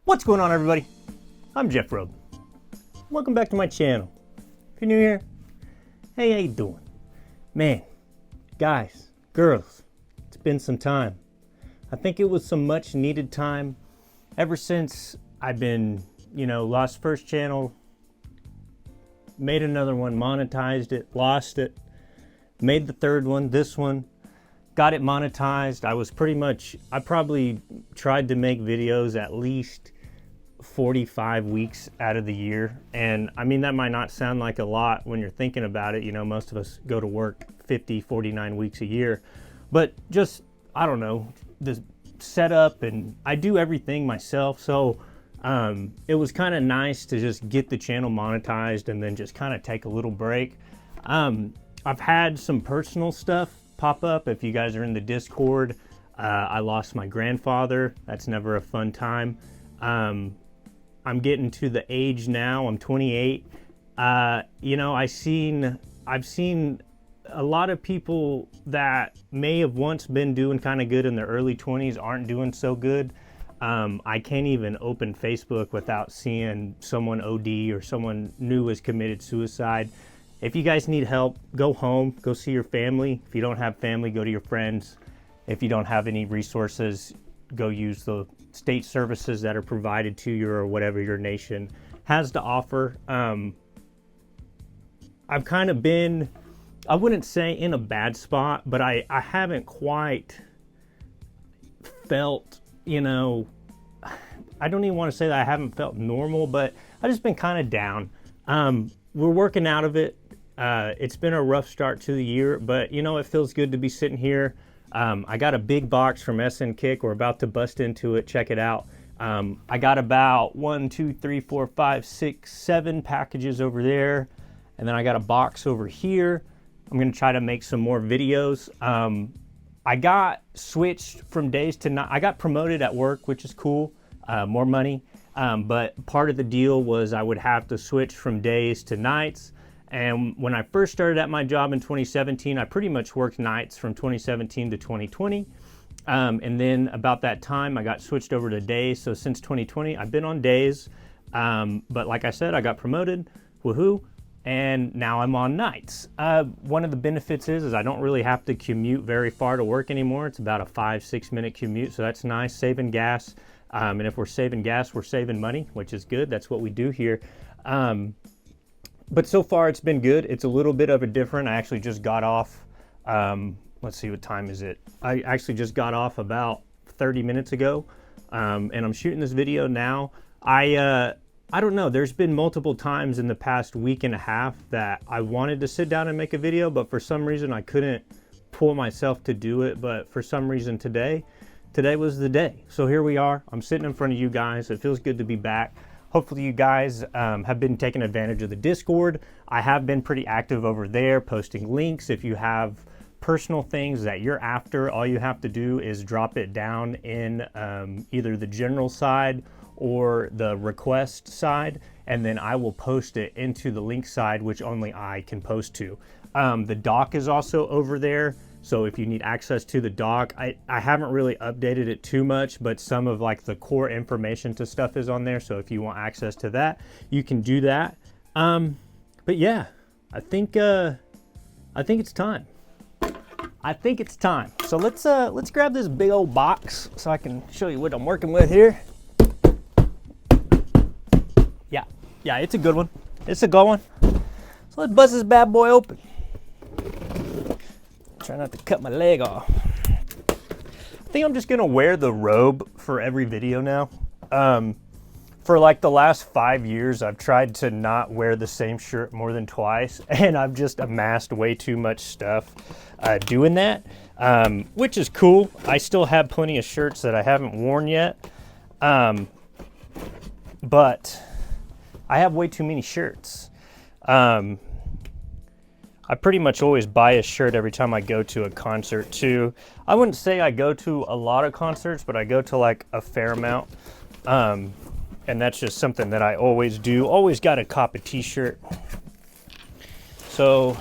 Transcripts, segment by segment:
What's going on, everybody? I'm Jeff Robe. Welcome back to my channel. If you're new here, hey, how you doing? Man, guys, girls, it's been some time. I think it was some much needed time ever since I've been, lost first channel, made another one, monetized it, lost it, made the third one, this one, got it monetized. I probably tried to make videos at least 45 weeks out of the year. And I mean, that might not sound like a lot when you're thinking about it. Most of us go to work 50, 49 weeks a year. But just, I don't know, the setup, and I do everything myself. So it was kind of nice to just get the channel monetized and then just kind of take a little break. I've had some personal stuff pop up. If you guys are in the Discord, I lost my grandfather. That's never a fun time. I'm getting to the age now, I'm 28. I've seen a lot of people that may have once been doing kind of good in their early 20s aren't doing so good. I can't even open Facebook without seeing someone OD or someone new has committed suicide. If you guys need help, go home, go see your family. If you don't have family, go to your friends. If you don't have any resources, go use the state services that are provided to you or whatever your nation has to offer. I've kind of been, I wouldn't say in a bad spot, but I haven't quite felt, I don't even want to say that I haven't felt normal, but I've just been kind of down. We're working out of it. It's been a rough start to the year, but it feels good to be sitting here. I got a big box from SN Kick. We're about to bust into it. Check it out. I got about 7 packages over there. And then I got a box over here. I'm going to try to make some more videos. I got switched from days to night. I got promoted at work, which is cool. More money. But part of the deal was I would have to switch from days to nights. And when I first started at my job in 2017, I pretty much worked nights from 2017 to 2020. And then about that time, I got switched over to days. So since 2020, I've been on days. But like I said, I got promoted, woohoo, and now I'm on nights. One of the benefits is I don't really have to commute very far to work anymore. It's about a 5-6 minute commute. So that's nice, saving gas. And if we're saving gas, we're saving money, which is good. That's what we do here. But so far it's been good. It's a little bit of a different. I actually just got off, let's see, what time is it? I actually just got off about 30 minutes ago, and I'm shooting this video now. I don't know, there's been multiple times in the past week and a half that I wanted to sit down and make a video, but for some reason I couldn't pull myself to do it. But for some reason today was the day. So here we are. I'm sitting in front of you guys. It feels good to be back. Hopefully you guys have been taking advantage of the Discord. I have been pretty active over there, posting links. If you have personal things that you're after, all you have to do is drop it down in either the general side or the request side, and then I will post it into the link side, which only I can post to. The doc is also over there. So if you need access to the doc, I haven't really updated it too much, but some of like the core information to stuff is on there. So if you want access to that, you can do that. But yeah, I think it's time. I think it's time. So let's grab this big old box so I can show you what I'm working with here. Yeah, it's a good one. It's a good one. So let's bust this bad boy open. Try not to cut my leg off. I think I'm just gonna wear the robe for every video now. For like the last 5 years, I've tried to not wear the same shirt more than twice, and I've just amassed way too much stuff doing that, which is cool. I still have plenty of shirts that I haven't worn yet, but I have way too many shirts. I pretty much always buy a shirt every time I go to a concert too. I wouldn't say I go to a lot of concerts, but I go to like a fair amount. And that's just something that I always do. Always got to cop a t-shirt. So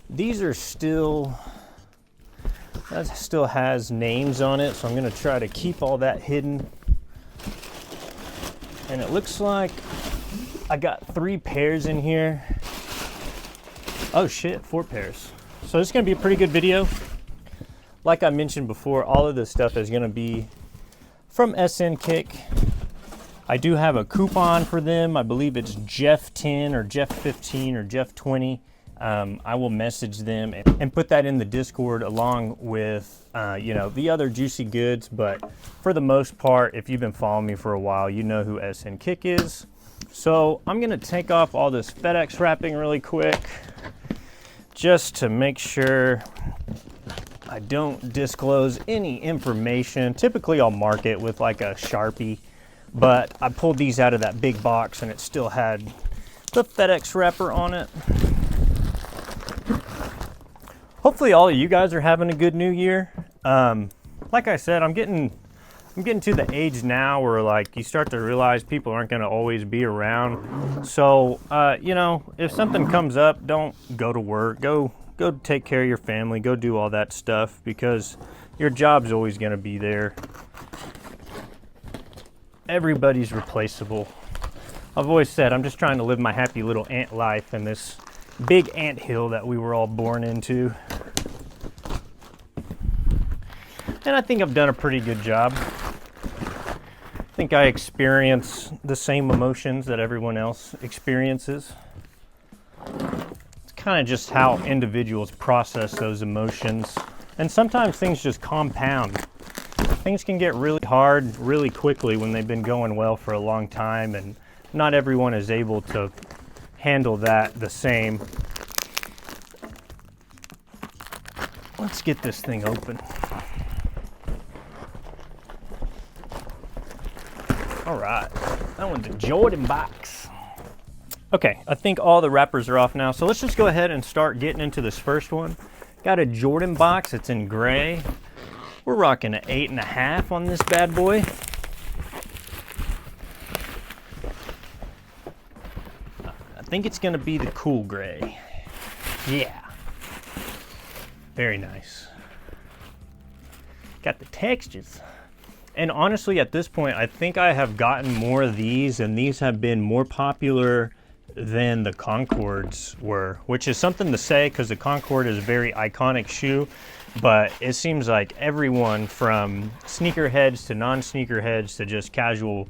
these are still, that still has names on it. So I'm going to try to keep all that hidden. And it looks like I got 3 pairs in here. Oh shit, 4 pairs. So this is gonna be a pretty good video. Like I mentioned before, all of this stuff is gonna be from SN Kick. I do have a coupon for them. I believe it's Jeff 10 or Jeff 15 or Jeff 20. I will message them and put that in the Discord along with, you know, the other juicy goods. But for the most part, if you've been following me for a while, you know who SN Kick is. So I'm gonna take off all this FedEx wrapping really quick, just to make sure I don't disclose any information. Typically I'll mark it with like a Sharpie, but I pulled these out of that big box and it still had the FedEx wrapper on it. Hopefully all of you guys are having a good new year. Like I said, I'm getting to the age now where like you start to realize people aren't going to always be around. So, you know, if something comes up, don't go to work. Go take care of your family. Go do all that stuff because your job's always going to be there. Everybody's replaceable. I've always said I'm just trying to live my happy little ant life in this big ant hill that we were all born into. And I think I've done a pretty good job. I think I experience the same emotions that everyone else experiences. It's kind of just how individuals process those emotions. And sometimes things just compound. Things can get really hard really quickly when they've been going well for a long time, and not everyone is able to handle that the same. Let's get this thing open. All right, that one's a Jordan box. Okay, I think all the wrappers are off now, so let's just go ahead and start getting into this first one. Got a Jordan box, it's in gray. We're rocking an 8.5 on this bad boy. I think it's gonna be the cool gray. Yeah, very nice. Got the textures. And honestly, at this point, I think I have gotten more of these, and these have been more popular than the Concords were, which is something to say because the Concord is a very iconic shoe, but it seems like everyone from sneakerheads to non-sneakerheads to just casual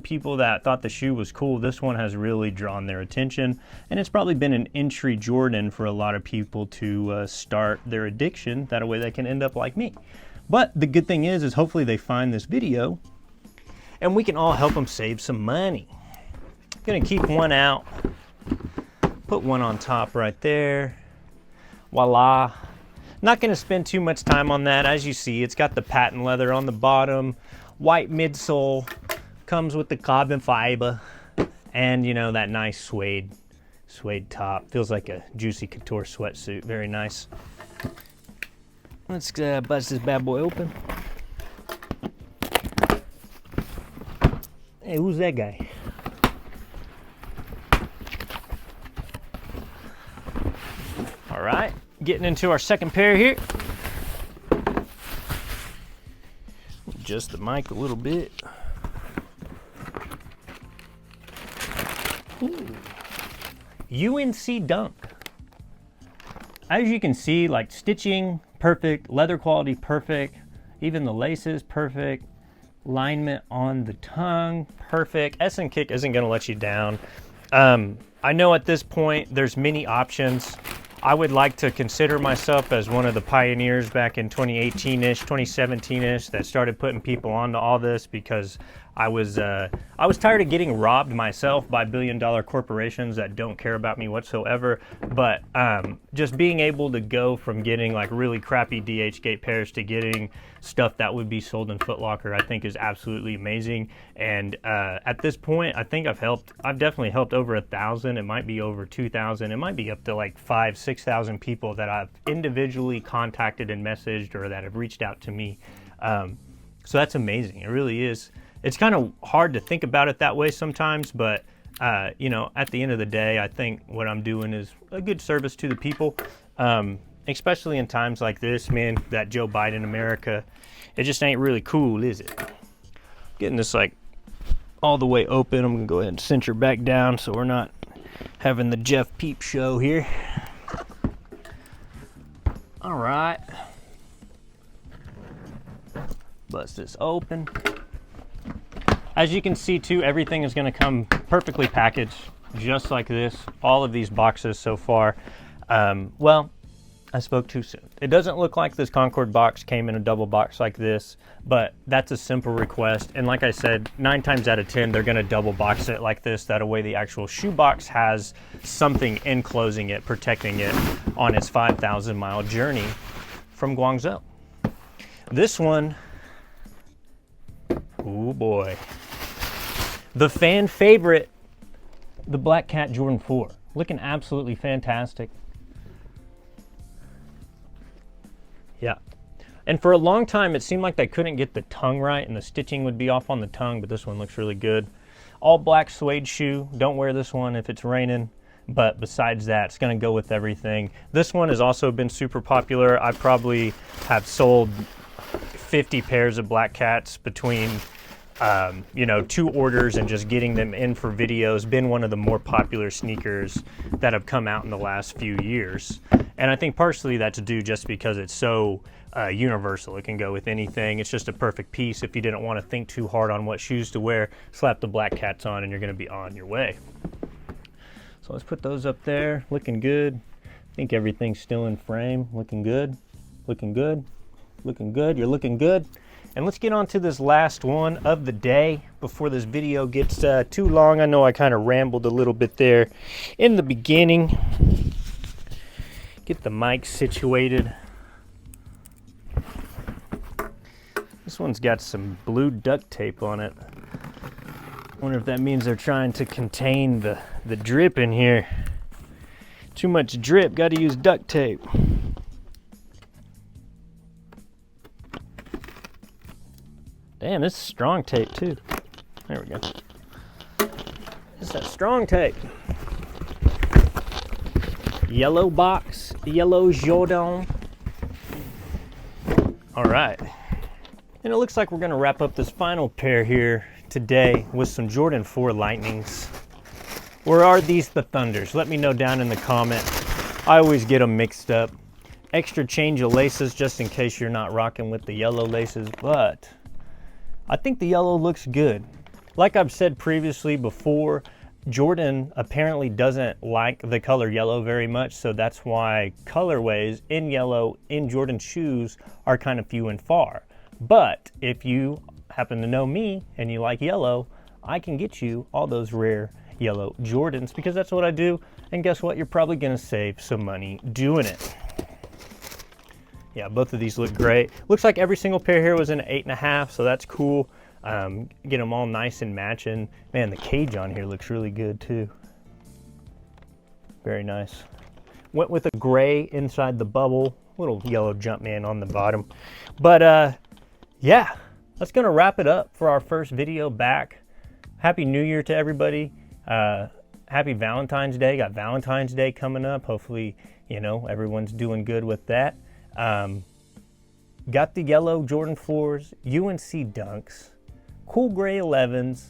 people that thought the shoe was cool, this one has really drawn their attention, and it's probably been an entry Jordan for a lot of people to start their addiction. That way they can end up like me. But the good thing is hopefully they find this video and we can all help them save some money. I'm gonna keep one out, put one on top right there. Voila. Not gonna spend too much time on that. As you see, it's got the patent leather on the bottom, white midsole, comes with the carbon fiber, and you know, that nice suede top. Feels like a Juicy Couture sweatsuit, very nice. Let's bust this bad boy open. Hey, who's that guy? All right, getting into our second pair here. Adjust the mic a little bit. Ooh. UNC Dunk. As you can see, like stitching, perfect, leather quality, perfect, even the laces, perfect, alignment on the tongue, perfect. SN Kick isn't gonna let you down. I know at this point there's many options. I would like to consider myself as one of the pioneers back in 2018-ish, 2017-ish that started putting people onto all this, because I was tired of getting robbed myself by billion-dollar corporations that don't care about me whatsoever. But just being able to go from getting like really crappy DH Gate pairs to getting stuff that would be sold in Foot Locker, I think is absolutely amazing. And at this point, I think I've definitely helped over 1,000. It might be over 2,000. It might be up to like 5,000-6,000 people that I've individually contacted and messaged, or that have reached out to me. So that's amazing. It really is. It's kind of hard to think about it that way sometimes, but you know, at the end of the day, I think what I'm doing is a good service to the people, especially in times like this, man, that Joe Biden America. It just ain't really cool, is it? Getting this like all the way open. I'm gonna go ahead and cinch her back down so we're not having the Jeff Peep show here. All right. Bust this open. As you can see too, everything is gonna come perfectly packaged, just like this. All of these boxes so far. Well, I spoke too soon. It doesn't look like this Concord box came in a double box like this, but that's a simple request. And like I said, 9 times out of 10, they're gonna double box it like this. That way the actual shoebox has something enclosing it, protecting it on its 5,000-mile journey from Guangzhou. This one, oh boy. The fan favorite, the Black Cat Jordan 4. Looking absolutely fantastic. Yeah. And for a long time, it seemed like they couldn't get the tongue right and the stitching would be off on the tongue, but this one looks really good. All black suede shoe. Don't wear this one if it's raining, but besides that, it's going to go with everything. This one has also been super popular. I probably have sold 50 pairs of Black Cats between, you know, 2 orders and just getting them in for videos. Been one of the more popular sneakers that have come out in the last few years. And I think partially that's due just because it's so universal. It can go with anything. It's just a perfect piece. If you didn't want to think too hard on what shoes to wear, slap the Black Cats on and you're going to be on your way. So let's put those up there. Looking good. I think everything's still in frame. Looking good. Looking good. Looking good. You're looking good. And let's get on to this last one of the day before this video gets too long. I know I kind of rambled a little bit there in the beginning. Get the mic situated. This one's got some blue duct tape on it. Wonder if that means they're trying to contain the drip in here. Too much drip, got to use duct tape. Damn, this is strong tape too. There we go. This is that strong tape. Yellow box, yellow Jordan. All right. And it looks like we're gonna wrap up this final pair here today with some Jordan 4 Lightnings. Or are these the Thunders? Let me know down in the comment. I always get them mixed up. Extra change of laces just in case you're not rocking with the yellow laces, but I think the yellow looks good. Like I've said previously before, Jordan apparently doesn't like the color yellow very much, so that's why colorways in yellow in Jordan shoes are kind of few and far. But if you happen to know me and you like yellow, I can get you all those rare yellow Jordans because that's what I do. And guess what? You're probably gonna save some money doing it. Yeah, both of these look great. Looks like every single pair here was an 8.5, so that's cool. Get them all nice and matching. Man, the cage on here looks really good too. Very nice. Went with a gray inside the bubble, little yellow Jumpman on the bottom. But yeah, that's gonna wrap it up for our first video back. Happy New Year to everybody. Happy Valentine's Day. Got Valentine's Day coming up. Hopefully, you know, everyone's doing good with that. Got the yellow Jordan 4s, UNC Dunks, cool gray 11s,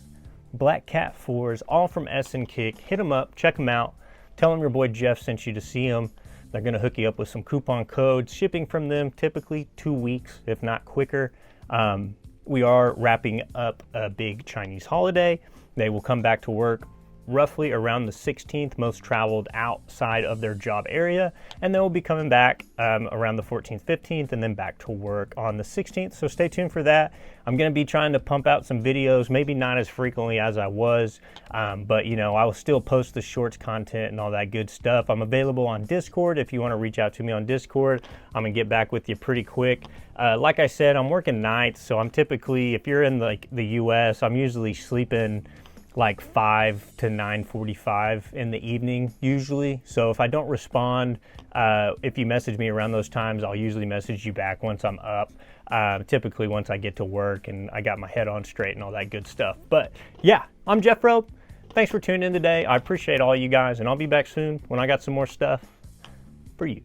Black Cat 4s, all from S&Kick. Hit them up, check them out. Tell them your boy Jeff sent you to see them. They're going to hook you up with some coupon codes. Shipping from them typically 2 weeks, if not quicker. We are wrapping up a big Chinese holiday. They will come back to work roughly around the 16th, most traveled outside of their job area, and then we'll be coming back around the 14th, 15th, and then back to work on the 16th, so stay tuned for that. I'm going to be trying to pump out some videos, maybe not as frequently as I was, but you know, I will still post the shorts content and all that good stuff. I'm available on Discord if you want to reach out to me on Discord. I'm going to get back with you pretty quick. Like I said, I'm working nights, so I'm typically, if you're in like the US, I'm usually sleeping like 5 to 9:45 in the evening usually. So if I don't respond, if you message me around those times, I'll usually message you back once I'm up. Typically once I get to work and I got my head on straight and all that good stuff. But yeah, I'm Jeff Robe. Thanks for tuning in today. I appreciate all you guys, and I'll be back soon when I got some more stuff for you.